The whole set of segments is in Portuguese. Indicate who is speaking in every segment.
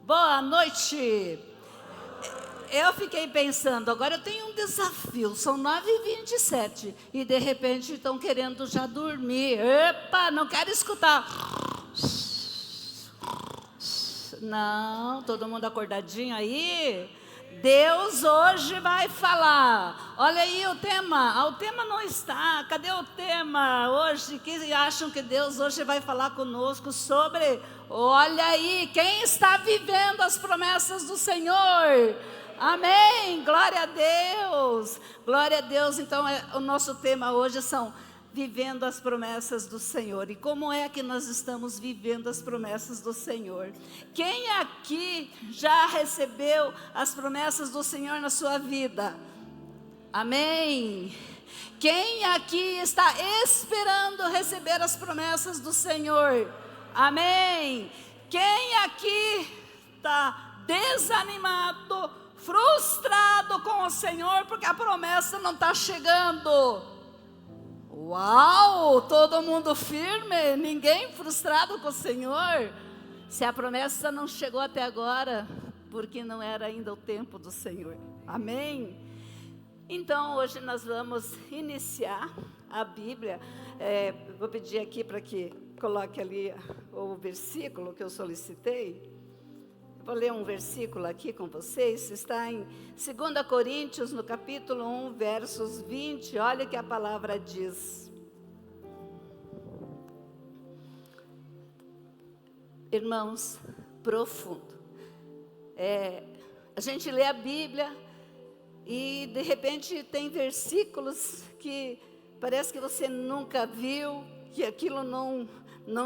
Speaker 1: Boa noite. Eu fiquei pensando, agora eu tenho um desafio, são 9h27 e de repente estão querendo já dormir. Epa, não quero escutar. Não, todo mundo acordadinho aí? Deus hoje vai falar. Olha aí o tema. O tema não está. Cadê o tema hoje? Que acham que Deus hoje vai falar conosco sobre... Olha aí, quem está vivendo as promessas do Senhor? Amém, glória a Deus. Glória a Deus. Então o nosso tema hoje são vivendo as promessas do Senhor. E como é que nós estamos vivendo as promessas do Senhor? Quem aqui já recebeu as promessas do Senhor na sua vida? Amém. Quem aqui está esperando receber as promessas do Senhor? Amém. Quem aqui está desanimado, frustrado com o Senhor porque a promessa não está chegando? Uau, todo mundo firme, ninguém frustrado com o Senhor. Se a promessa não chegou até agora, porque não era ainda o tempo do Senhor. Amém? Então hoje nós vamos iniciar a Bíblia. Vou pedir aqui para que coloque ali o versículo que eu solicitei. Vou ler um versículo aqui com vocês, está em 2 Coríntios, no capítulo 1, versos 20, olha o que a palavra diz. Irmãos, profundo. A gente lê a Bíblia e de repente tem versículos que parece que você nunca viu, que aquilo não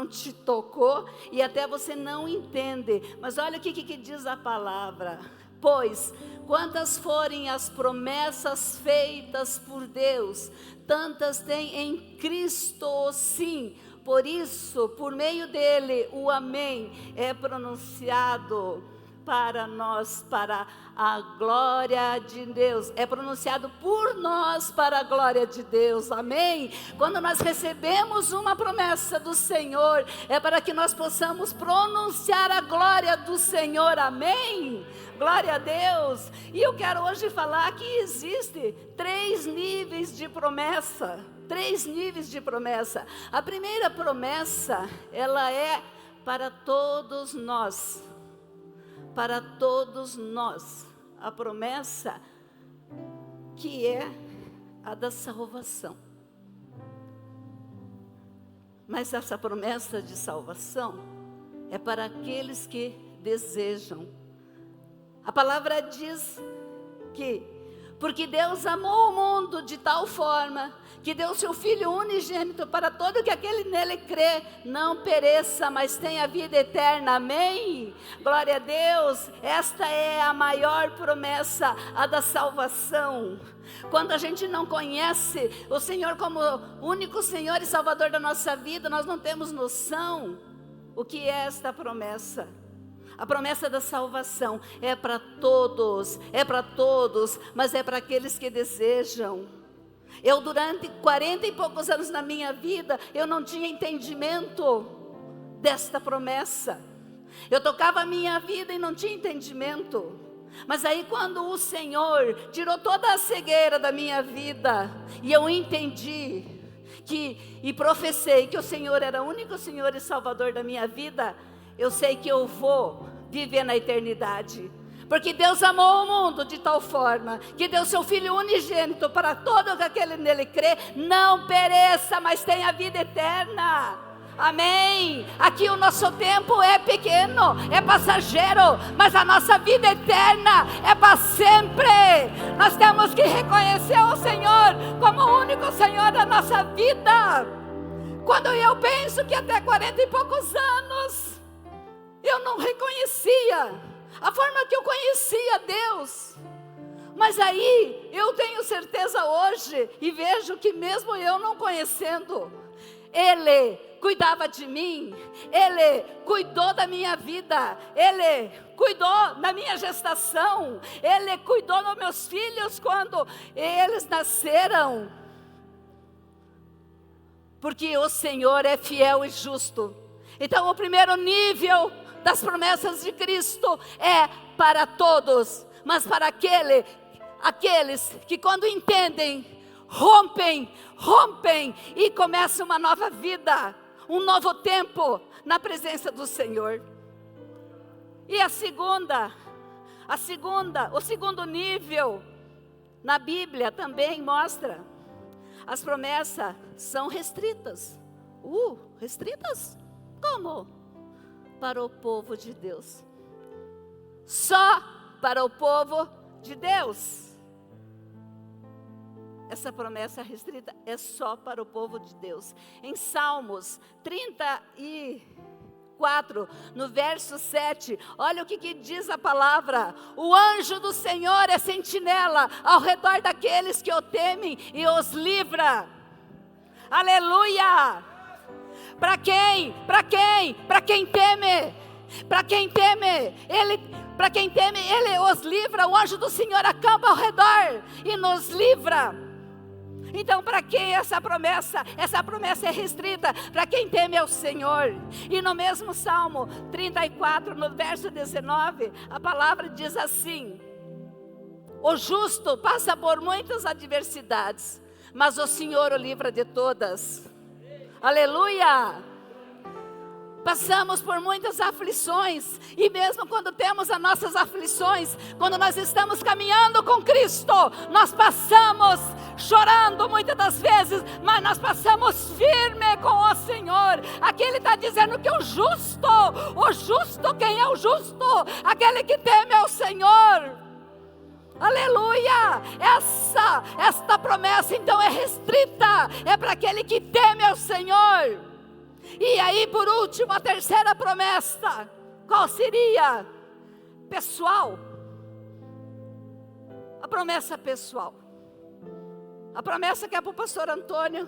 Speaker 1: te tocou e até você não entende. Mas olha o que diz a palavra. Pois, quantas forem as promessas feitas por Deus, tantas tem em Cristo o sim. Por isso, por meio dele, o amém é pronunciado para nós, para a glória de Deus. É pronunciado por nós para a glória de Deus. Amém? Quando nós recebemos uma promessa do Senhor, é para que nós possamos pronunciar a glória do Senhor. Amém? Glória a Deus. E eu quero hoje falar que existe 3 níveis de promessa. 3 níveis de promessa. A primeira promessa, ela é para todos nós. Para todos nós, a promessa que é a da salvação. Mas essa promessa de salvação é para aqueles que desejam. A palavra diz que, porque Deus amou o mundo de tal forma, que deu seu Filho unigênito para todo que aquele nele crê, não pereça, mas tenha vida eterna. Amém? Glória a Deus. Esta é a maior promessa, a da salvação. Quando a gente não conhece o Senhor como único Senhor e Salvador da nossa vida, nós não temos noção o que é esta promessa. A promessa da salvação é para todos, mas é para aqueles que desejam. Eu durante 40 e poucos anos na minha vida, eu não tinha entendimento desta promessa. Eu tocava a minha vida e não tinha entendimento. Mas aí quando o Senhor tirou toda a cegueira da minha vida, e eu entendi e professei que o Senhor era o único Senhor e Salvador da minha vida, eu sei que eu vou viver na eternidade. Porque Deus amou o mundo de tal forma, que deu seu Filho unigênito para todo aquele nele crê, não pereça, mas tenha vida eterna. Amém? Aqui o nosso tempo é pequeno, é passageiro, mas a nossa vida eterna é para sempre. Nós temos que reconhecer o Senhor como o único Senhor da nossa vida. Quando eu penso que até 40 e poucos anos, eu não reconhecia a forma que eu conhecia Deus. Mas aí, eu tenho certeza hoje, e vejo que mesmo eu não conhecendo, Ele cuidava de mim, Ele cuidou da minha vida, Ele cuidou da minha gestação, Ele cuidou dos meus filhos quando eles nasceram. Porque o Senhor é fiel e justo. Então o primeiro nível das promessas de Cristo é para todos, mas para aqueles que quando entendem, rompem e começam uma nova vida, um novo tempo na presença do Senhor. E o segundo nível na Bíblia também mostra, as promessas são restritas. Restritas? Como? Para o povo de Deus. Só para o povo de Deus. Essa promessa restrita é só para o povo de Deus. Em Salmos 34, no verso 7, olha o que diz a palavra: o anjo do Senhor é sentinela ao redor daqueles que o temem e os livra. Aleluia! Para quem? Para quem? Para quem teme. Para quem teme, Ele os livra. O anjo do Senhor acampa ao redor e nos livra. Então, para quem essa promessa? Essa promessa é restrita para quem teme ao Senhor. E no mesmo Salmo 34, no verso 19, a palavra diz assim: o justo passa por muitas adversidades, mas o Senhor o livra de todas. Aleluia! Passamos por muitas aflições, e mesmo quando temos as nossas aflições, quando nós estamos caminhando com Cristo, nós passamos chorando muitas das vezes, mas nós passamos firme com o Senhor. Aqui Ele está dizendo que o justo, quem é o justo? Aquele que teme ao Senhor. Aleluia! Esta promessa então é restrita, é para aquele que teme ao Senhor. E aí, por último, a terceira promessa, qual seria? Pessoal. A promessa pessoal. A promessa que é para o pastor Antônio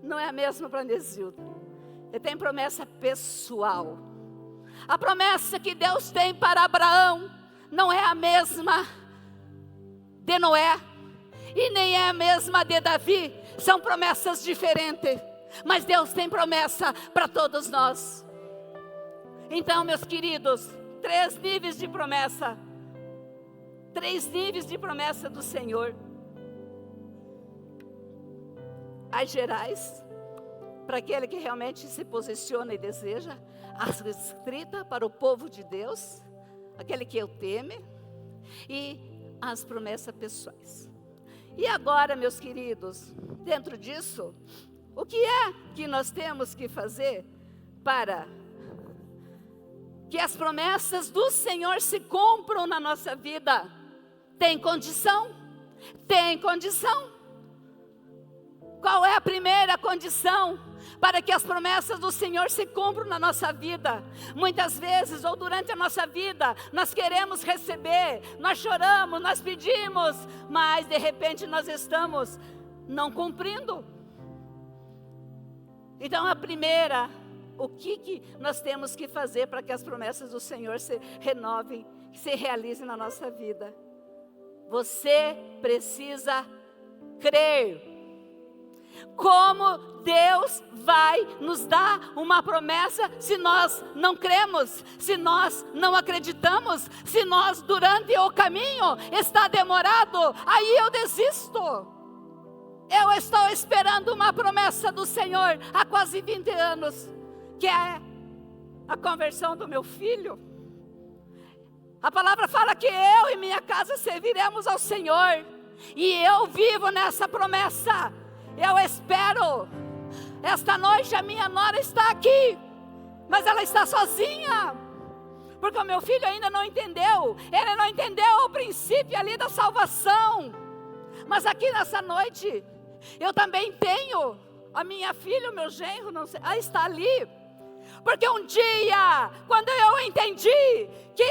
Speaker 1: não é a mesma para a Nesilda. Ele tem promessa pessoal. A promessa que Deus tem para Abraão não é a mesma de Noé e nem é a mesma de Davi. São promessas diferentes. Mas Deus tem promessa para todos nós. Então, meus queridos, 3 níveis de promessa. 3 níveis de promessa do Senhor. As gerais, para aquele que realmente se posiciona e deseja. As restritas para o povo de Deus, aquele que o teme. E as promessas pessoais. E agora, meus queridos, dentro disso, o que é que nós temos que fazer para que as promessas do Senhor se cumpram na nossa vida? Tem condição? Tem condição. Qual é a primeira condição para que as promessas do Senhor se cumpram na nossa vida? Muitas vezes, ou durante a nossa vida, nós queremos receber, nós choramos, nós pedimos, mas de repente nós estamos não cumprindo. Então, a primeira, o que nós temos que fazer para que as promessas do Senhor se renovem, se realizem na nossa vida? Você precisa crer. Como Deus vai nos dar uma promessa se nós não cremos, se nós não acreditamos, se nós durante o caminho está demorado, aí eu desisto. Eu estou esperando uma promessa do Senhor há quase 20 anos, que é a conversão do meu filho. A palavra fala que eu e minha casa serviremos ao Senhor, e eu vivo nessa promessa. Eu espero. Esta noite a minha nora está aqui, mas ela está sozinha, porque o meu filho ainda não entendeu. Ele não entendeu o princípio ali da salvação. Mas aqui nessa noite eu também tenho a minha filha, o meu genro, não sei, está ali. Porque um dia, quando eu entendi que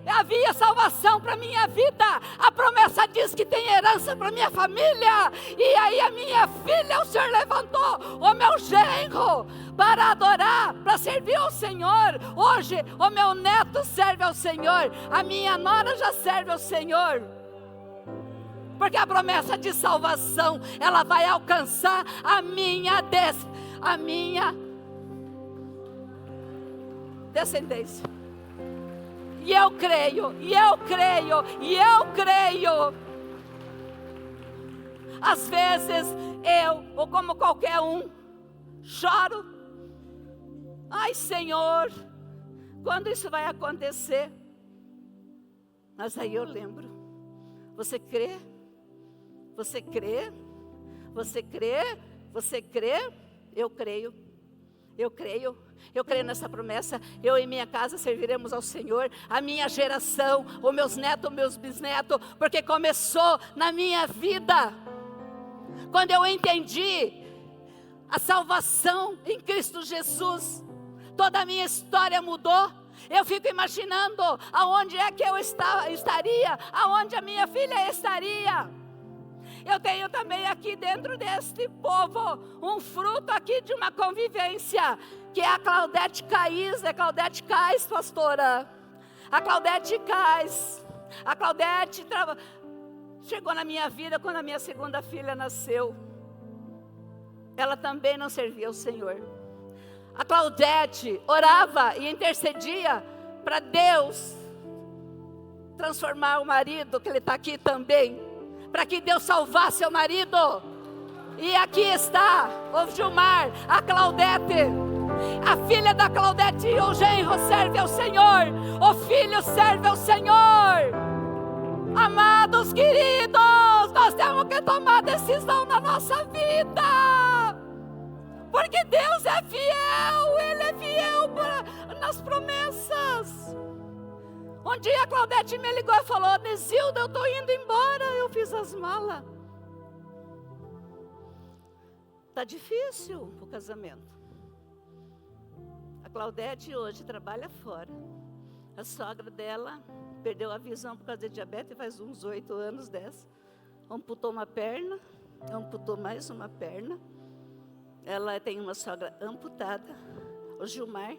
Speaker 1: havia salvação para a minha vida, a promessa diz que tem herança para a minha família. E aí a minha filha, o Senhor levantou o meu genro para adorar, para servir ao Senhor. Hoje o meu neto serve ao Senhor, a minha nora já serve ao Senhor. Porque a promessa de salvação, ela vai alcançar a minha descendência. e eu creio, e eu creio, e eu creio. Às vezes eu, ou como qualquer um, choro. Ai, Senhor, quando isso vai acontecer? Mas aí eu lembro, você crê? Você crê? Você crê? Você crê? Eu creio. Eu creio. Eu creio nessa promessa. Eu e minha casa serviremos ao Senhor. A minha geração, os meus netos, os meus bisnetos. Porque começou na minha vida. Quando eu entendi a salvação em Cristo Jesus, toda a minha história mudou. Eu fico imaginando aonde é que eu estaria, aonde a minha filha estaria. Eu tenho também aqui dentro deste povo um fruto aqui de uma convivência, que é a Claudete Cais, Claudete Cais, pastora. A Claudete Cais. A Claudete chegou na minha vida quando a minha segunda filha nasceu. Ela também não servia ao Senhor. A Claudete orava e intercedia para Deus transformar o marido, que ele está aqui também, para que Deus salvasse seu marido. E aqui está o Gilmar, a Claudete, a filha da Claudete, o genro serve ao Senhor, o filho serve ao Senhor. Amados queridos, nós temos que tomar decisão na nossa vida, porque Deus é fiel, Ele é fiel nas promessas. Um dia a Claudete me ligou e falou: Nesilda, eu estou indo embora. Eu fiz as malas. Está difícil o casamento. A Claudete hoje trabalha fora. A sogra dela perdeu a visão por causa de diabetes faz uns 8 anos dessa. Amputou uma perna, amputou mais uma perna. Ela tem uma sogra amputada, o Gilmar,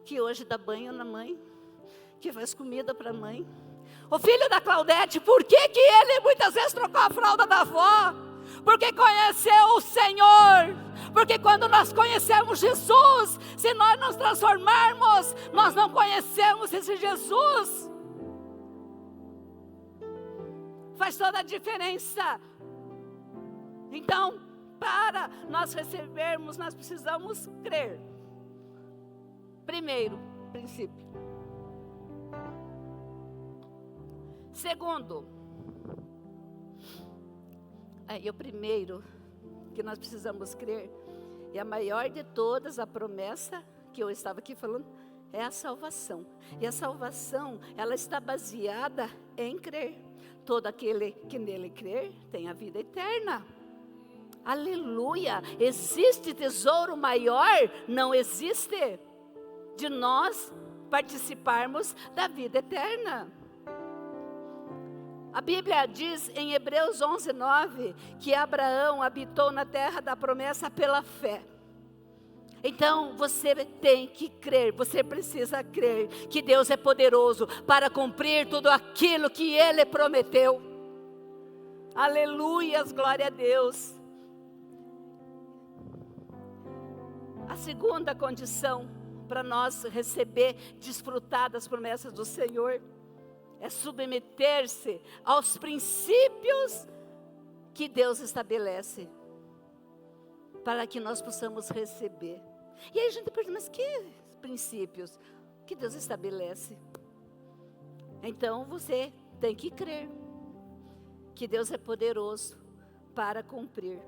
Speaker 1: que hoje dá banho na mãe, que faz comida para a mãe. O filho da Claudete, por que ele muitas vezes trocou a fralda da avó? Porque conheceu o Senhor. Porque quando nós conhecemos Jesus, se nós nos transformarmos, nós não conhecemos esse Jesus. Faz toda a diferença. Então, para nós recebermos, nós precisamos crer. Primeiro princípio. Segundo, o primeiro que nós precisamos crer, e a maior de todas, a promessa que eu estava aqui falando, é a salvação. E a salvação, ela está baseada em crer. Todo aquele que nele crer tem a vida eterna. Aleluia! Existe tesouro maior? Não existe. De nós participarmos da vida eterna. A Bíblia diz em Hebreus 11:9 que Abraão habitou na terra da promessa pela fé. Então você tem que crer, você precisa crer que Deus é poderoso para cumprir tudo aquilo que Ele prometeu. Aleluias, glória a Deus. A segunda condição para nós receber, desfrutar das promessas do Senhor, é submeter-se aos princípios que Deus estabelece, para que nós possamos receber. E aí a gente pergunta, mas que princípios que Deus estabelece? Então você tem que crer que Deus é poderoso para cumprir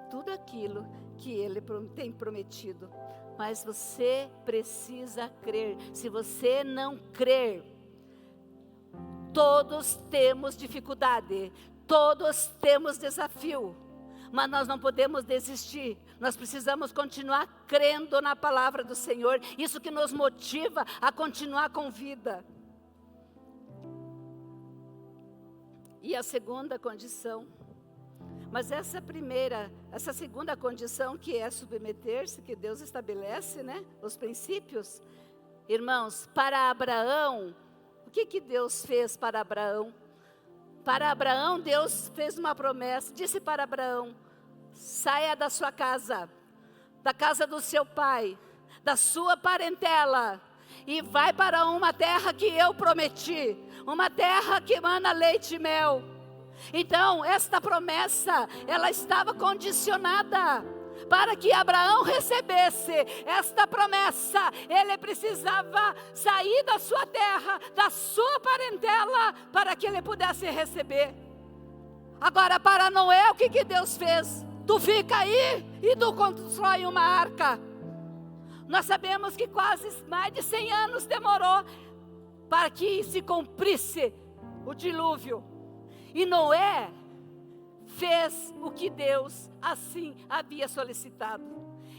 Speaker 1: tudo aquilo que Ele tem prometido. Mas você precisa crer. Se você não crer, todos temos dificuldade, todos temos desafio, mas nós não podemos desistir. Nós precisamos continuar crendo na palavra do Senhor. Isso que nos motiva a continuar com vida. E a segunda condição, mas essa segunda condição, que é submeter-se, que Deus estabelece, né? Os princípios. Irmãos, para Abraão, o que Deus fez para Abraão? Para Abraão, Deus fez uma promessa, disse para Abraão: saia da sua casa, da casa do seu pai, da sua parentela, e vai para uma terra que eu prometi, uma terra que emana leite e mel. Então, esta promessa, ela estava condicionada. Para que Abraão recebesse esta promessa, ele precisava sair da sua terra, da sua parentela, para que ele pudesse receber. Agora, para Noé, o que Deus fez? Tu fica aí e tu constrói uma arca. Nós sabemos que quase mais de 100 anos demorou para que se cumprisse o dilúvio. E Noé fez o que Deus assim havia solicitado.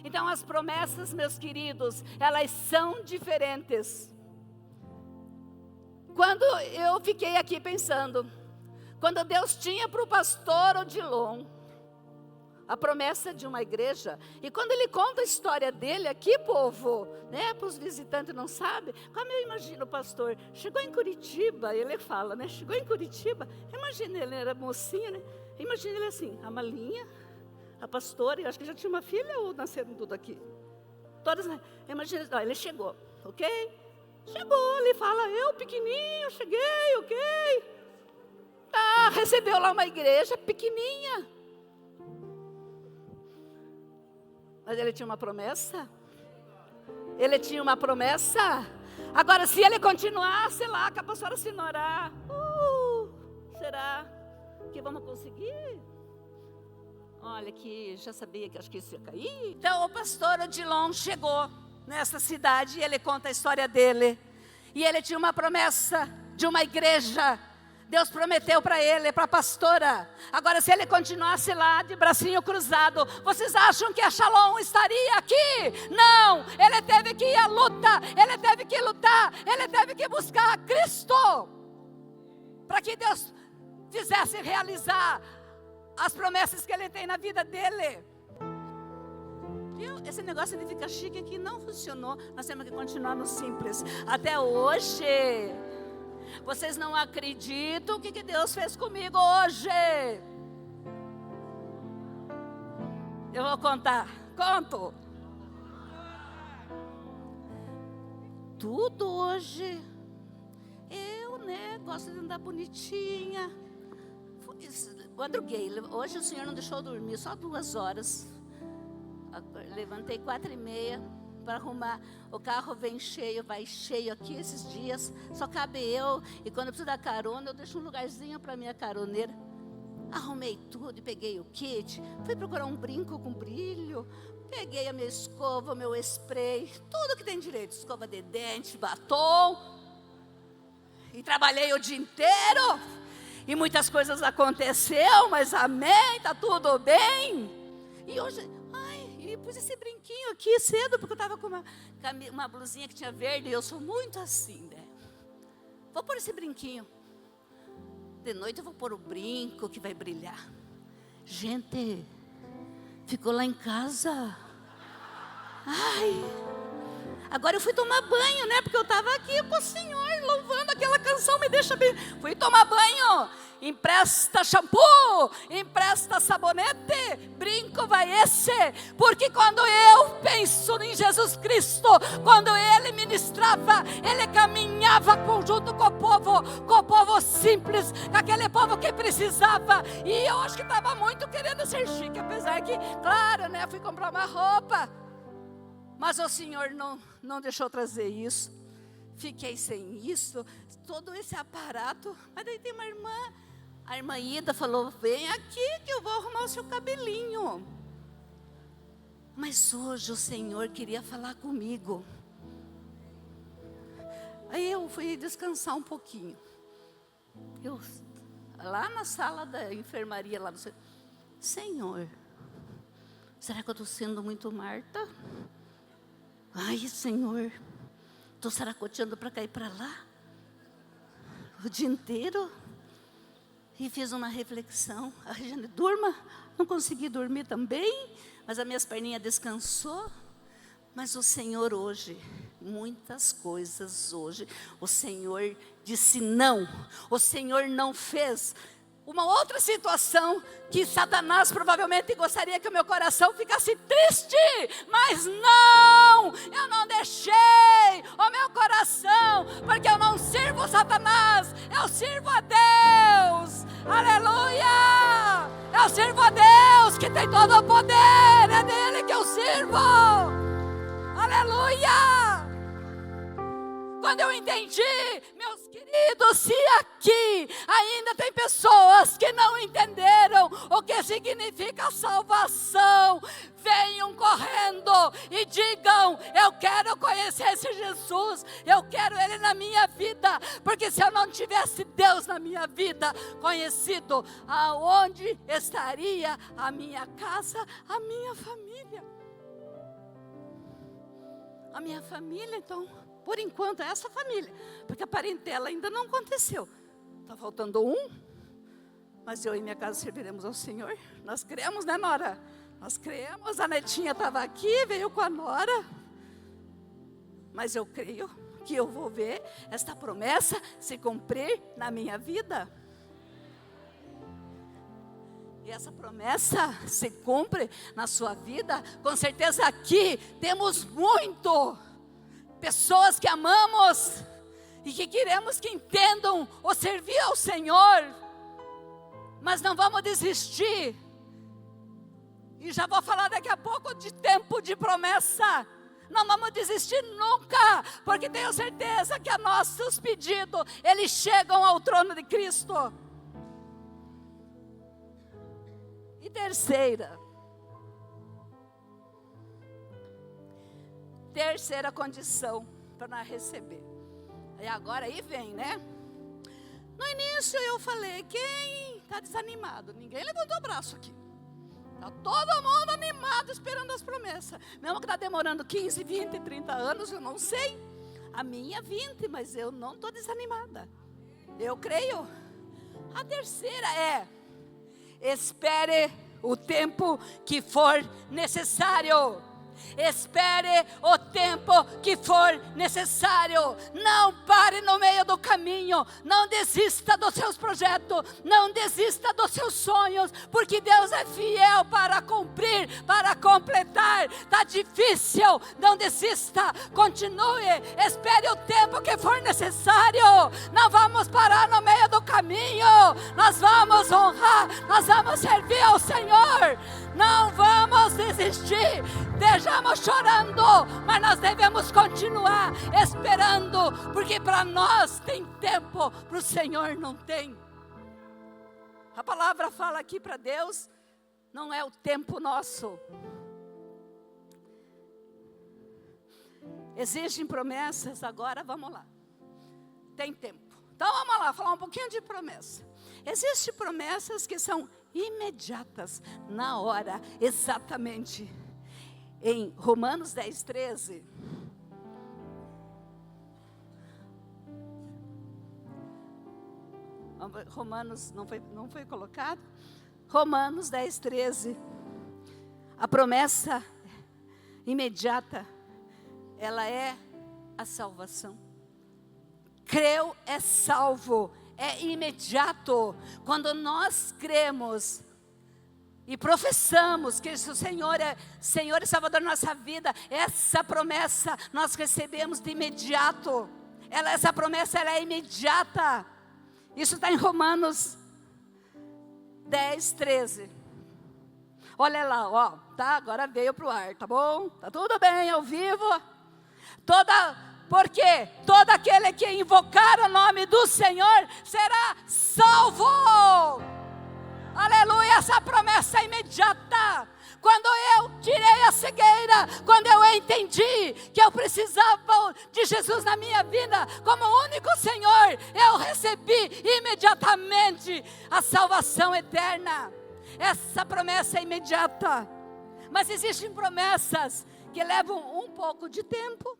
Speaker 1: Então as promessas, meus queridos, elas são diferentes. Quando eu fiquei aqui pensando, quando Deus tinha para o pastor Odilon a promessa de uma igreja, e quando ele conta a história dele aqui, povo, né, para os visitantes não sabem, como eu imagino o pastor, chegou em Curitiba, ele fala, né, chegou em Curitiba, imagina, ele era mocinho, né, imagina ele assim, a malinha, a pastora, eu acho que já tinha uma filha ou nasceram tudo aqui? Todas, imagina, ó, ele chegou, ok? Chegou, ele fala, eu pequenininho, cheguei, ok? Tá, recebeu lá uma igreja pequenininha. Mas ele tinha uma promessa? Ele tinha uma promessa? Agora, se ele continuasse lá com a pastora Sinora, será que vamos conseguir? Olha, que já sabia que acho que isso ia cair. Então, o pastor Odilon chegou nessa cidade e ele conta a história dele. E ele tinha uma promessa de uma igreja. Deus prometeu para ele, para a pastora. Agora, se ele continuasse lá de bracinho cruzado, vocês acham que a Shalom estaria aqui? Não, ele teve que ir à luta, ele teve que lutar, ele teve que buscar a Cristo, para que Deus fizesse realizar as promessas que ele tem na vida dele. Viu? Esse negócio de ficar chique aqui não funcionou, nós temos que continuar no simples. Até hoje, vocês não acreditam o que Deus fez comigo hoje. Eu vou contar, conto. Tudo hoje. Eu, né, gosto de andar bonitinha. Madruguei, hoje o Senhor não deixou eu dormir, só 2 horas. Levantei 4h30 para arrumar. O carro vem cheio, vai cheio aqui esses dias. Só cabe eu. E quando eu preciso da carona, eu deixo um lugarzinho para minha caroneira. Arrumei tudo e peguei o kit. Fui procurar um brinco com brilho. Peguei a minha escova, o meu spray. Tudo que tem direito. Escova de dente, batom. E trabalhei o dia inteiro. E muitas coisas aconteceram, mas amém, está tudo bem. E hoje... E pus esse brinquinho aqui cedo, porque eu estava com uma blusinha que tinha verde, e eu sou muito assim, né? Vou pôr esse brinquinho. De noite eu vou pôr o brinco que vai brilhar. Gente, ficou lá em casa. Ai, agora eu fui tomar banho, né? Porque eu estava aqui com o Senhor, louvando aquela canção, me deixa bem. Fui tomar banho. Empresta shampoo, empresta sabonete, brinco vai esse, porque quando eu penso em Jesus Cristo, quando Ele ministrava, Ele caminhava junto com o povo simples, aquele povo que precisava, e eu acho que estava muito querendo ser chique, apesar que, claro, né, fui comprar uma roupa, mas o Senhor não deixou trazer isso, fiquei sem isso, todo esse aparato, mas daí tem uma irmã, a irmã Ida falou, vem aqui que eu vou arrumar o seu cabelinho. Mas hoje o Senhor queria falar comigo. Aí eu fui descansar um pouquinho. Eu, lá na sala da enfermaria, lá no Senhor, será que eu estou sendo muito Marta? Ai, Senhor, estou saracoteando para cá e para lá, o dia inteiro. E fiz uma reflexão, a Regiane, durma, não consegui dormir também, mas as minhas perninhas descansou. Mas o Senhor hoje, muitas coisas hoje, o Senhor disse não, o Senhor não fez. uma outra situação que Satanás provavelmente gostaria que o meu coração ficasse triste, mas não, eu não deixei o meu coração, porque eu não sirvo Satanás, eu sirvo a Deus, aleluia, eu sirvo a Deus que tem todo o poder, é dele que eu sirvo, aleluia. Quando eu entendi, meus queridos, se aqui ainda tem pessoas que não entenderam o que significa salvação, venham correndo e digam: eu quero conhecer esse Jesus, eu quero Ele na minha vida, porque se eu não tivesse Deus na minha vida conhecido, aonde estaria a minha casa, a minha família? A minha família, então, por enquanto, é essa família, porque a parentela ainda não aconteceu. Está faltando um, mas eu e minha casa serviremos ao Senhor. Nós cremos, né, Nora? Nós cremos, a netinha estava aqui, veio com a Nora. Mas eu creio que eu vou ver esta promessa se cumprir na minha vida. E essa promessa se cumpre na sua vida. Com certeza aqui temos muito pessoas que amamos e que queremos que entendam o servir ao Senhor, mas não vamos desistir. E já vou falar daqui a pouco de tempo de promessa. Não vamos desistir nunca, porque tenho certeza que nossos pedidos, eles chegam ao trono de Cristo. E terceira condição para receber. E agora aí vem, né? No início eu falei, quem está desanimado? Ninguém levantou o braço aqui. Está todo mundo animado esperando as promessas. Mesmo que está demorando 15, 20, 30 anos, eu não sei. A minha 20, mas eu não estou desanimada. Eu creio. A terceira é: espere o tempo que for necessário. Espere o tempo que for necessário. Não pare no meio do caminho. Não desista dos seus projetos. Não desista dos seus sonhos, porque Deus é fiel para cumprir, para completar. Está difícil, não desista. Continue, espere o tempo que for necessário. Não vamos parar no meio do caminho. Nós vamos honrar, nós vamos servir ao Senhor. Não vamos desistir. Estejamos chorando, mas nós devemos continuar esperando, porque para nós tem tempo, para o Senhor não tem. A palavra fala aqui para Deus, não é o tempo nosso. Existem promessas, agora vamos lá. Tem tempo. Então vamos lá, falar um pouquinho de promessa. Existem promessas que são imediatas, na hora, exatamente. Em Romanos 10, 13. Romanos, não foi colocado? Romanos 10, 13. A promessa imediata, ela é a salvação. Creu é salvo, é imediato. Quando nós cremos e professamos que o Senhor é Senhor e Salvador da nossa vida, essa promessa nós recebemos de imediato. Essa promessa ela é imediata. Isso está em Romanos 10, 13. Olha lá, ó, tá? Agora veio para o ar, tá bom? Tá tudo bem, ao vivo. Porque todo aquele que invocar o nome do Senhor será salvo. Aleluia, essa promessa é imediata. Quando eu tirei a cegueira, quando eu entendi que eu precisava de Jesus na minha vida como único Senhor, eu recebi imediatamente a salvação eterna. Essa promessa é imediata. Mas existem promessas que levam um pouco de tempo,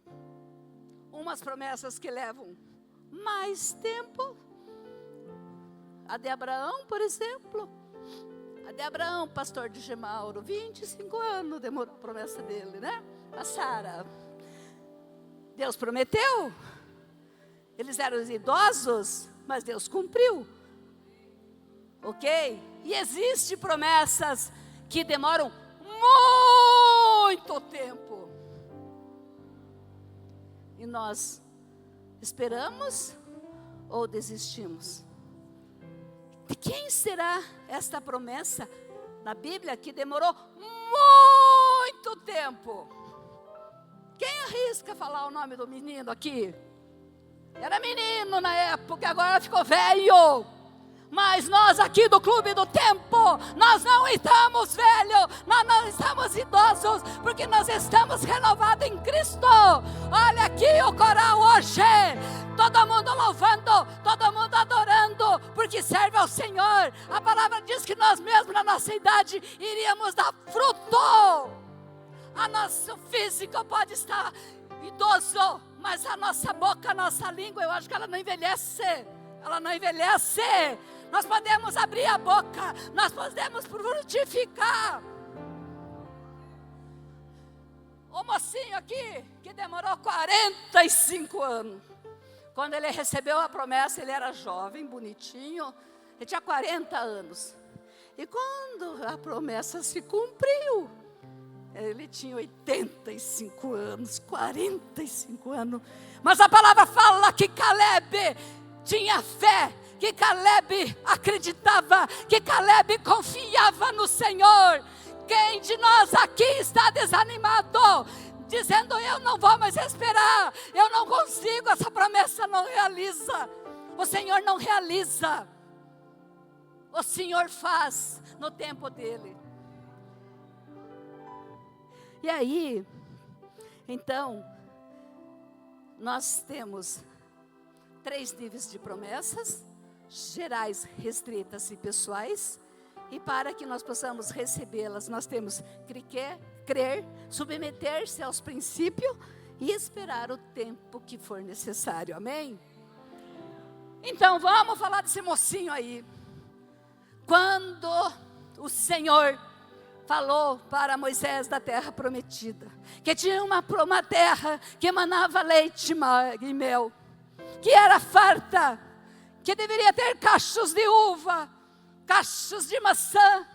Speaker 1: umas promessas que levam mais tempo. A de Abraão, por exemplo. A de Abraão, pastor de Gemauro, 25 anos demorou a promessa dele, né? A Sara. Deus prometeu. Eles eram idosos, mas Deus cumpriu. ok? E existem promessas que demoram muito tempo. E nós esperamos ou desistimos? De quem será esta promessa na Bíblia que demorou muito tempo? Quem arrisca falar o nome do menino aqui? Era menino na época, agora ficou velho. Mas nós aqui do Clube do Tempo, nós não estamos velhos, nós não estamos idosos, porque nós estamos renovados em Cristo. Olha aqui o coral hoje, todo mundo louvando, todo mundo adorando, porque serve ao Senhor. A palavra diz que nós mesmos na nossa idade iríamos dar fruto. A nosso físico pode estar idoso, mas a nossa boca, a nossa língua, eu acho que ela não envelhece. Ela não envelhece. Nós podemos abrir a boca, nós podemos frutificar. O mocinho aqui, que demorou 45 anos. Quando ele recebeu a promessa, ele era jovem, bonitinho, ele tinha 40 anos. E quando a promessa se cumpriu, ele tinha 85 anos, 45 anos. Mas a palavra fala que Caleb tinha fé, que Caleb acreditava, que Caleb confiava no Senhor. Quem de nós aqui está desanimado, dizendo eu não vou mais esperar, eu não consigo, essa promessa não realiza. O Senhor não realiza, o Senhor faz no tempo dele. E aí, então, nós temos 3 níveis de promessas: gerais, restritas e pessoais. E para que nós possamos recebê-las, nós temos que crer, submeter-se aos princípios e esperar o tempo que for necessário. Amém? Então vamos falar desse mocinho aí. Quando o Senhor falou para Moisés da terra prometida, que tinha uma terra que emanava leite e mel, que era farta, que deveria ter cachos de uva, cachos de maçã,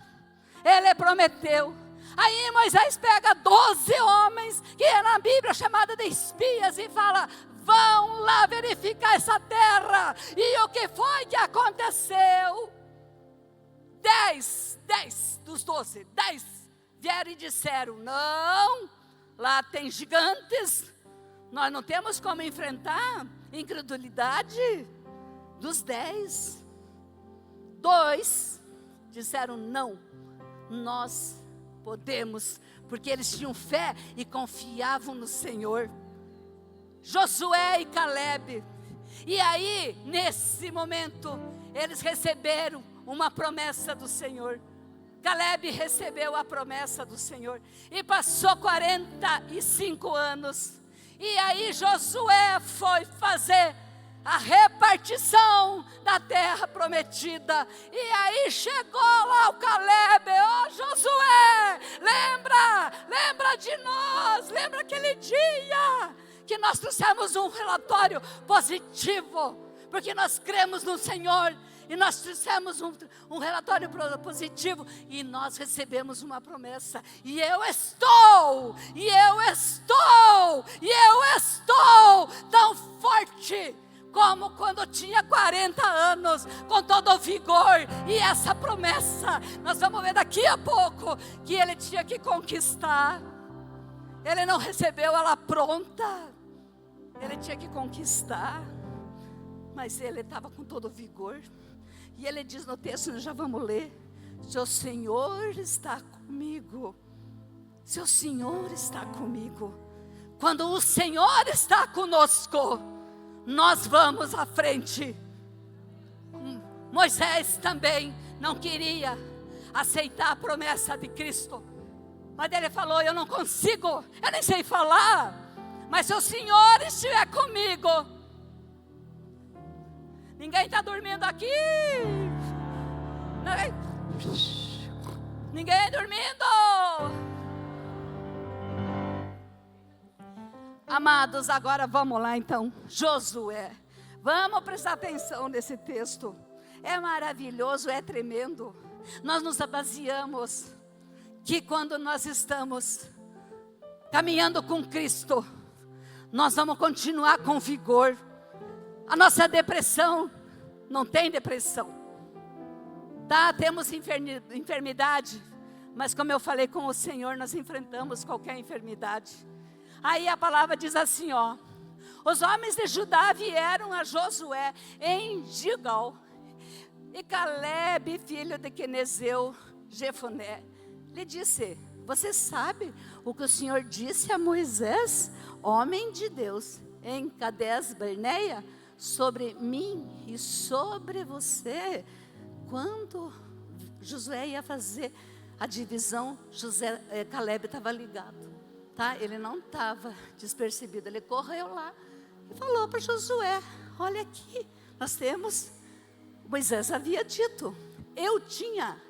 Speaker 1: ele prometeu. Aí Moisés pega 12 homens, que é na Bíblia chamada de espias, e fala: vão lá verificar essa terra. E o que foi que aconteceu? 10 dos 12, 10 vieram e disseram: não, lá tem gigantes, nós não temos como enfrentar. Incredulidade. Dos 10, 2 disseram: não, nós podemos, porque eles tinham fé e confiavam no Senhor. Josué e Caleb. E aí, nesse momento, eles receberam uma promessa do Senhor. Caleb recebeu a promessa do Senhor. E passou 45 anos. E aí Josué foi fazer a repartição da terra prometida. E aí chegou lá o Caleb: ó Josué, lembra de nós, lembra aquele dia que nós trouxemos um relatório positivo, porque nós cremos no Senhor, e nós trouxemos um relatório positivo, e nós recebemos uma promessa, e eu estou tão forte como quando eu tinha 40 anos, com todo o vigor. E essa promessa, nós vamos ver daqui a pouco, que ele tinha que conquistar. Ele não recebeu ela pronta, ele tinha que conquistar, mas ele estava com todo o vigor. E ele diz no texto, nós já vamos ler: se o Senhor está comigo, se o Senhor está comigo, quando o Senhor está conosco, nós vamos à frente. Moisés também não queria aceitar a promessa de Cristo, mas ele falou: eu não consigo, eu nem sei falar, mas se o Senhor estiver comigo. Ninguém está dormindo aqui? Ninguém dormindo? Amados, agora vamos lá então. Josué, vamos prestar atenção nesse texto. é maravilhoso, é tremendo. Nós nos baseamos que quando nós estamos caminhando com Cristo, nós vamos continuar com vigor. A nossa depressão não tem depressão. Tá, temos enfermidade, mas como eu falei com o Senhor, nós enfrentamos qualquer enfermidade. Aí a palavra diz assim, ó: os homens de Judá vieram a Josué em Gilgal, e Caleb, filho de Quenezeu, Jefoné, lhe disse: você sabe o que o Senhor disse a Moisés, homem de Deus, em Cades Barneia, sobre mim e sobre você? Quando Josué ia fazer a divisão, Caleb estava ligado, tá? Ele não estava despercebido, ele correu lá e falou para Josué: olha aqui, nós temos, Moisés havia dito, eu tinha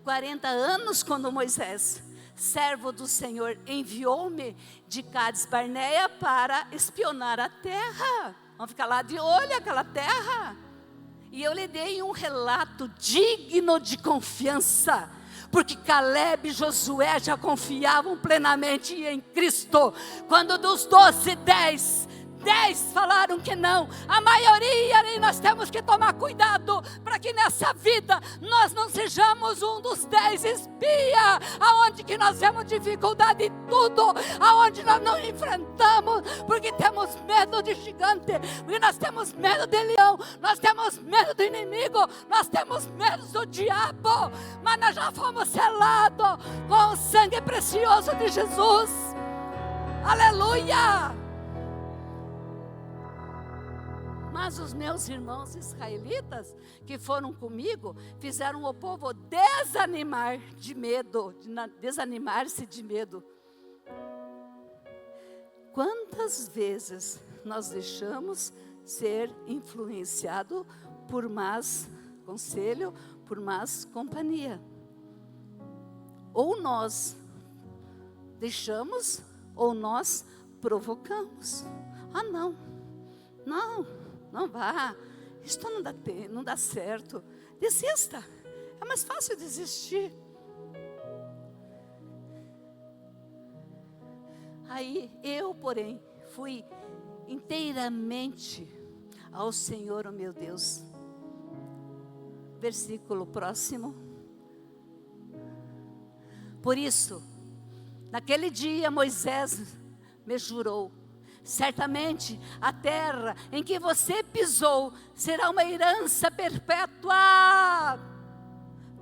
Speaker 1: 40 anos quando Moisés, servo do Senhor, enviou-me de Cades Barneia para espionar a terra. Vamos ficar lá de olho aquela terra. E eu lhe dei um relato digno de confiança, porque Caleb e Josué já confiavam plenamente em Cristo. Quando dos 12, 10 falaram que não, a maioria, e nós temos que tomar cuidado para que nessa vida nós não sejamos um dos 10 espia, aonde que nós temos dificuldade em tudo, aonde nós não enfrentamos, porque temos medo de gigante, porque nós temos medo de leão, nós temos medo do inimigo, nós temos medo do diabo, mas nós já fomos selados com o sangue precioso de Jesus. Aleluia! Mas os meus irmãos israelitas que foram comigo fizeram o povo desanimar-se de medo. Quantas vezes nós deixamos ser influenciado por más conselho, por más companhia? Ou nós deixamos, ou nós provocamos. Ah, não vá, isso não dá certo, desista, é mais fácil desistir. Aí eu, porém, fui inteiramente ao Senhor, o meu Deus. Versículo próximo. Por isso, naquele dia Moisés me jurou: certamente a terra em que você pisou será uma herança perpétua.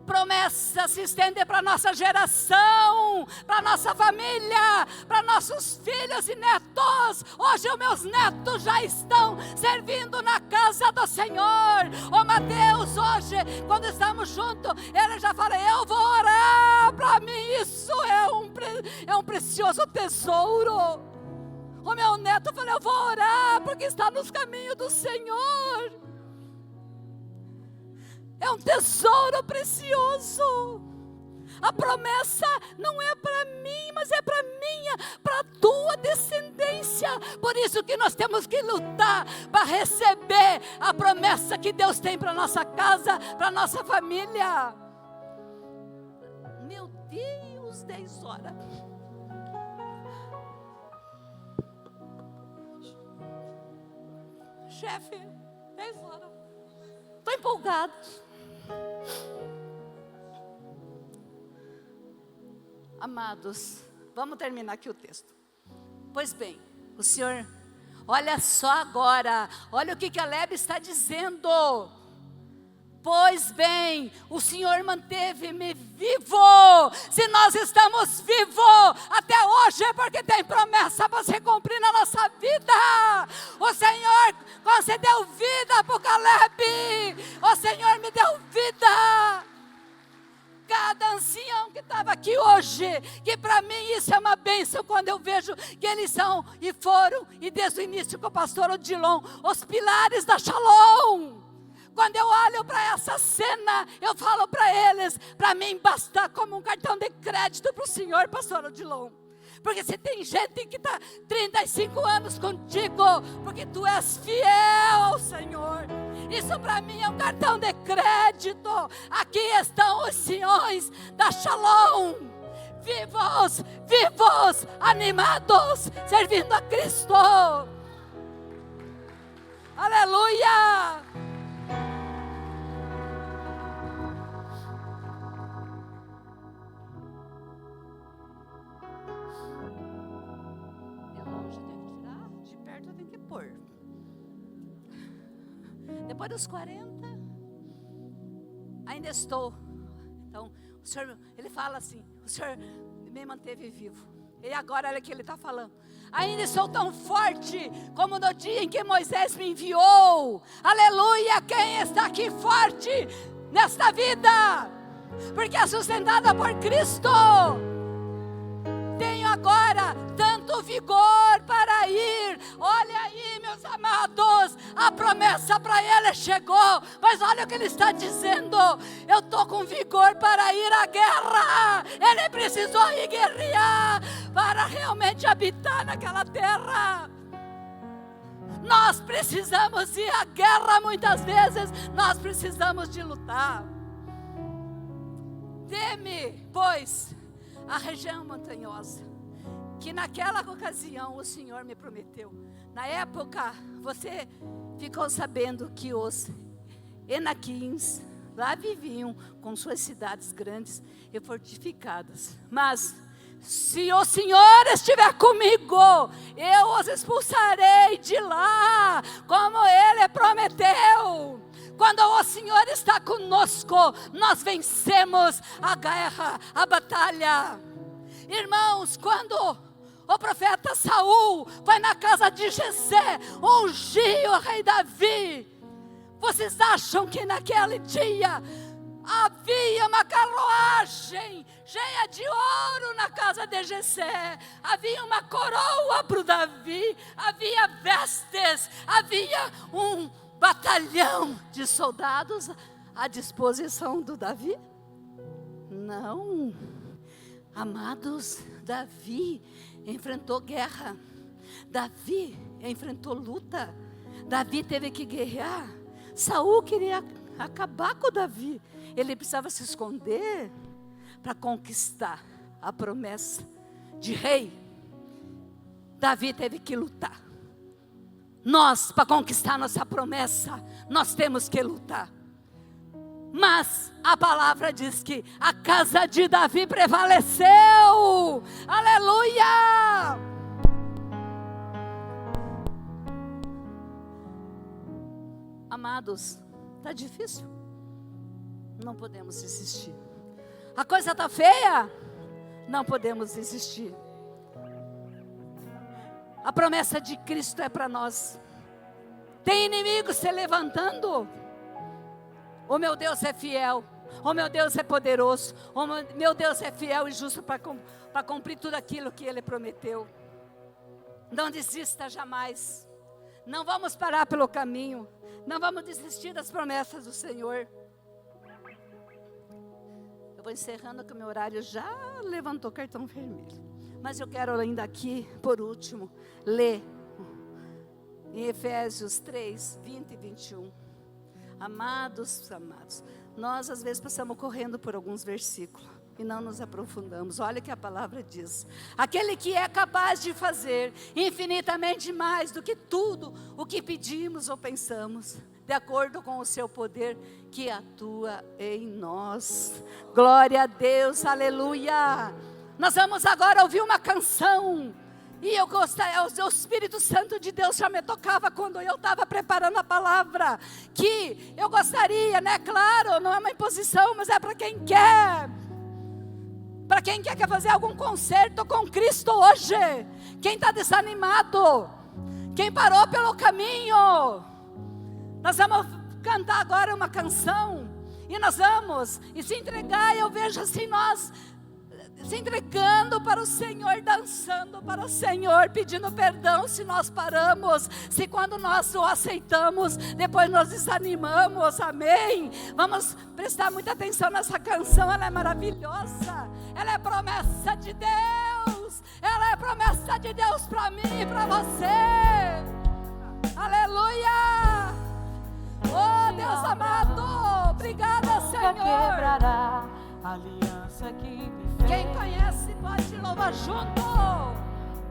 Speaker 1: Promessa se estende para a nossa geração, para a nossa família, para nossos filhos e netos. Hoje os meus netos já estão servindo na casa do Senhor. Oh, Mateus, hoje, quando estamos juntos, ele já fala: eu vou orar. Para mim isso é um precioso tesouro. O meu neto falou: eu vou orar, porque está nos caminhos do Senhor. É um tesouro precioso. A promessa não é para mim, mas é para a tua descendência. Por isso que nós temos que lutar para receber a promessa que Deus tem para nossa casa, para nossa família. Meu Deus, 10 horas. Chefe, 10 horas. Estou empolgado. Amados, vamos terminar aqui o texto. Pois bem, o Senhor, olha só agora, olha o que Caleb está dizendo. Pois bem, o Senhor manteve-me vivo. Se nós estamos vivos até hoje, é porque tem promessa para se cumprir na nossa vida. O Senhor concedeu vida para o Caleb. O Senhor me deu vida. Cada ancião que estava aqui hoje, que para mim isso é uma bênção, quando eu vejo que eles são e foram, e desde o início com o pastor Odilon, os pilares da Shalom. Quando eu olho para essa cena, eu falo para eles: para mim basta como um cartão de crédito para o senhor, pastor Odilon. Porque se tem gente que está 35 anos contigo, porque tu és fiel ao Senhor.
Speaker 2: Isso para mim é um cartão de crédito. Aqui estão os Siões da Shalom, vivos, vivos, animados, servindo a Cristo. Aleluia! De longe eu tenho que tirar, de perto eu tenho que pôr. Depois dos 40, ainda estou. Então, o Senhor, Ele fala assim, o Senhor me manteve vivo. E agora, olha o que Ele está falando. Ainda estou tão forte como no dia em que Moisés me enviou. Aleluia, quem está aqui forte nesta vida? Porque é sustentada por Cristo. Tenho agora tanto vigor para ir. Olha aí, meus amados, a promessa para ele chegou. Mas olha o que ele está dizendo: eu estou com vigor para ir à guerra. Ele precisou ir guerrear para realmente habitar naquela terra. Nós precisamos ir à guerra muitas vezes. Nós precisamos de lutar. Dê-me, pois, a região montanhosa, que naquela ocasião o Senhor me prometeu. Na época, você ficou sabendo que os Enaquins lá viviam com suas cidades grandes e fortificadas. Mas se o Senhor estiver comigo, eu os expulsarei de lá, como Ele prometeu. Quando o Senhor está conosco, nós vencemos a guerra, a batalha. Irmãos, quando o profeta Saul foi na casa de Jessé, ungiu o rei Davi, vocês acham que naquele dia havia uma carruagem cheia de ouro na casa de Jessé? Havia uma coroa para o Davi, havia vestes, havia um batalhão de soldados à disposição do Davi? Não, amados, Davi enfrentou guerra, Davi enfrentou luta, Davi teve que guerrear. Saul queria acabar com Davi, ele precisava se esconder para conquistar a promessa de rei. Davi teve que lutar. Nós, para conquistar nossa promessa, nós temos que lutar. Mas a palavra diz que a casa de Davi prevaleceu. Aleluia! Amados, está difícil? Não podemos desistir. A coisa está feia? Não podemos desistir. A promessa de Cristo é para nós. Tem inimigos se levantando. O meu Deus é fiel. O meu Deus é poderoso. O meu Deus é fiel e justo para cumprir tudo aquilo que Ele prometeu. Não desista jamais. Não vamos parar pelo caminho. Não vamos desistir das promessas do Senhor. Eu vou encerrando que o meu horário já levantou cartão vermelho. Mas eu quero ainda aqui, por último, ler em Efésios 3, 20 e 21. Amados, nós às vezes passamos correndo por alguns versículos e não nos aprofundamos. Olha o que a palavra diz: aquele que é capaz de fazer infinitamente mais do que tudo o que pedimos ou pensamos, de acordo com o seu poder que atua em nós. Glória a Deus, aleluia. Nós vamos agora ouvir uma canção. E eu gostaria, o Espírito Santo de Deus já me tocava quando eu estava preparando a palavra. Que eu gostaria, né? Claro, não é uma imposição, mas é para quem quer. Para quem quer fazer algum concerto com Cristo hoje. Quem está desanimado. Quem parou pelo caminho. Nós vamos cantar agora uma canção. E nós vamos se entregar. E eu vejo assim nós se entregando para o Senhor, dançando para o Senhor, pedindo perdão se nós paramos, se quando nós o aceitamos, depois nós desanimamos, amém? Vamos prestar muita atenção nessa canção, ela é maravilhosa, ela é promessa de Deus, ela é promessa de Deus para mim e para você, aleluia, oh
Speaker 3: quebrará a aliança que me fez.
Speaker 2: Quem conhece pode louvar junto.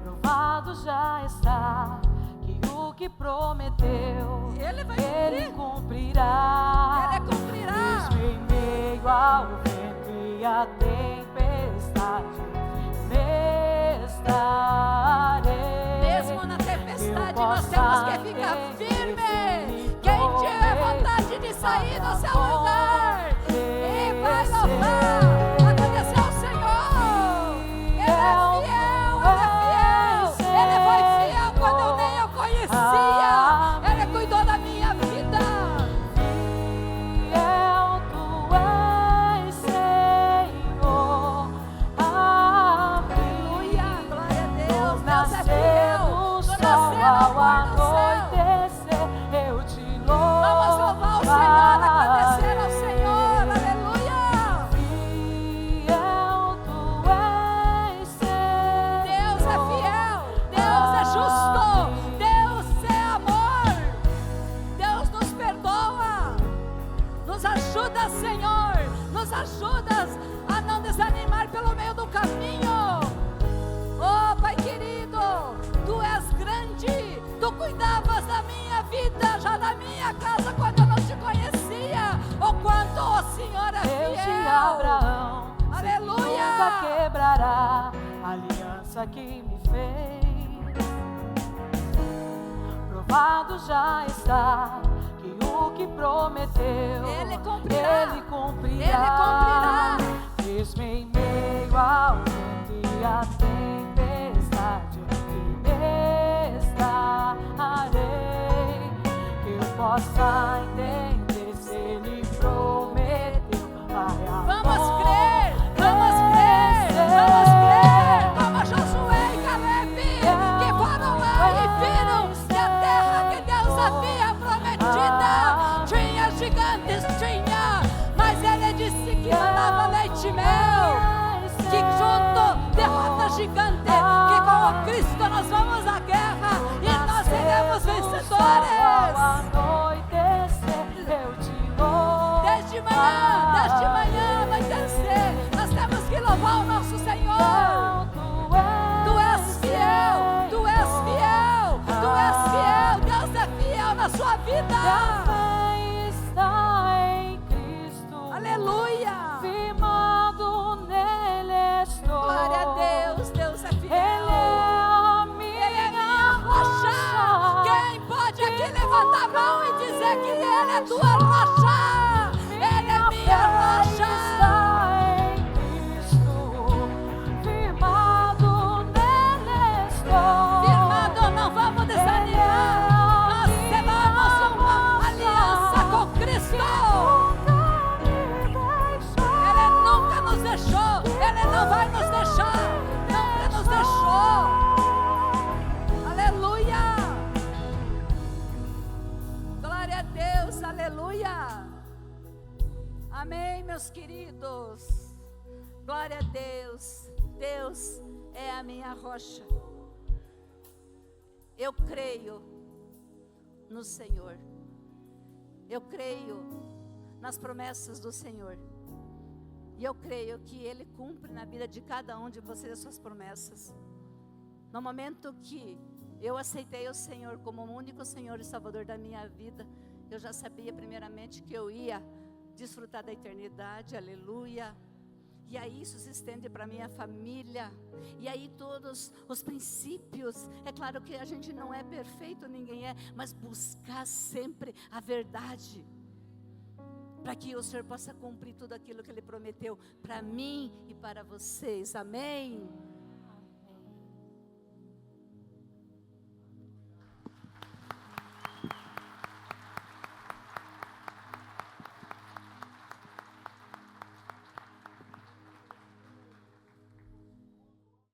Speaker 3: Provado já está que o que prometeu
Speaker 2: Ele vai
Speaker 3: Ele
Speaker 2: cumprir.
Speaker 3: cumprirá.
Speaker 2: Ele cumprirá.
Speaker 3: Mesmo em meio ao vento e à tempestade, estarei.
Speaker 2: Mesmo na tempestade nós temos que ficar firme. Quem tiver vontade de sair do seu lugar e vai louvar, agradecer ao Senhor. Ele é fiel, Ele foi fiel quando eu nem eu conhecia. Ele cuidou da minha vida.
Speaker 3: Fiel tu és, Senhor.
Speaker 2: Aleluia, glória a Deus.
Speaker 3: Do
Speaker 2: Deus é
Speaker 3: nascer
Speaker 2: fiel.
Speaker 3: do
Speaker 2: Do
Speaker 3: sol
Speaker 2: nascer
Speaker 3: ao
Speaker 2: ao pôr do céu.
Speaker 3: anoitecer, eu te louvo.
Speaker 2: Vamos louvar o Senhor, agradecer ao Senhor. Aleluia.
Speaker 3: Fiel tu és, Senhor.
Speaker 2: Deus é fiel, Deus é justo, Deus é amor, Deus nos perdoa, nos ajuda, Senhor, nos ajuda a não desanimar pelo meio do caminho. Oh, Pai querido, Tu és grande, Tu cuidavas da minha vida, já da minha casa, quando eu não te conhecia. Oh, quanto o Senhor é
Speaker 3: Deus de
Speaker 2: fiel.
Speaker 3: Abraão, sei que
Speaker 2: Aleluia.
Speaker 3: nunca quebrará a aliança que me fez. Provado já está que o que prometeu
Speaker 2: Ele cumprirá.
Speaker 3: Ele cumprirá.
Speaker 2: Ele cumprirá.
Speaker 3: Mesmo em meio ao vento e à tempestade, estarei. Que eu possa entender se Ele prometeu.
Speaker 2: Vamos crer, vamos crer, vamos crer, como Josué e Caleb, que foram lá e viram que a terra que Deus havia prometida tinha gigantes, mas Ele disse que mandava leite e mel, que junto derrota gigante, que com o Cristo nós vamos à guerra e nós seremos vencedores. Desde manhã vai descer, nós temos que louvar o nosso Senhor. Tu és fiel, Tu és fiel, Tu és fiel, Deus é fiel na sua vida. Aleluia,
Speaker 3: Firmado nele estou.
Speaker 2: glória a Deus, Deus é fiel.
Speaker 3: Ele é a minha
Speaker 2: Rocha, quem pode aqui levantar a mão e dizer que Ele é tua rocha? Ele é minha rocha. Firmado, não vamos desanimar. Nós selamos uma aliança com Cristo. Ele nunca nos deixou. Ele não vai nos deixar. Nunca nos deixou. Aleluia. Glória a Deus. Aleluia. Amém, meus queridos. Glória a Deus. Deus é a minha rocha. Eu creio no Senhor. Eu creio nas promessas do Senhor. E eu creio que Ele cumpre na vida de cada um de vocês as suas promessas. No momento que eu aceitei o Senhor como o único Senhor e Salvador da minha vida, eu já sabia primeiramente que eu ia desfrutar da eternidade, aleluia. E aí isso se estende para a minha família. E aí todos os princípios. É claro que a gente não é perfeito, ninguém é. Mas buscar sempre a verdade. Para que o Senhor possa cumprir tudo aquilo que Ele prometeu para mim e para vocês. Amém?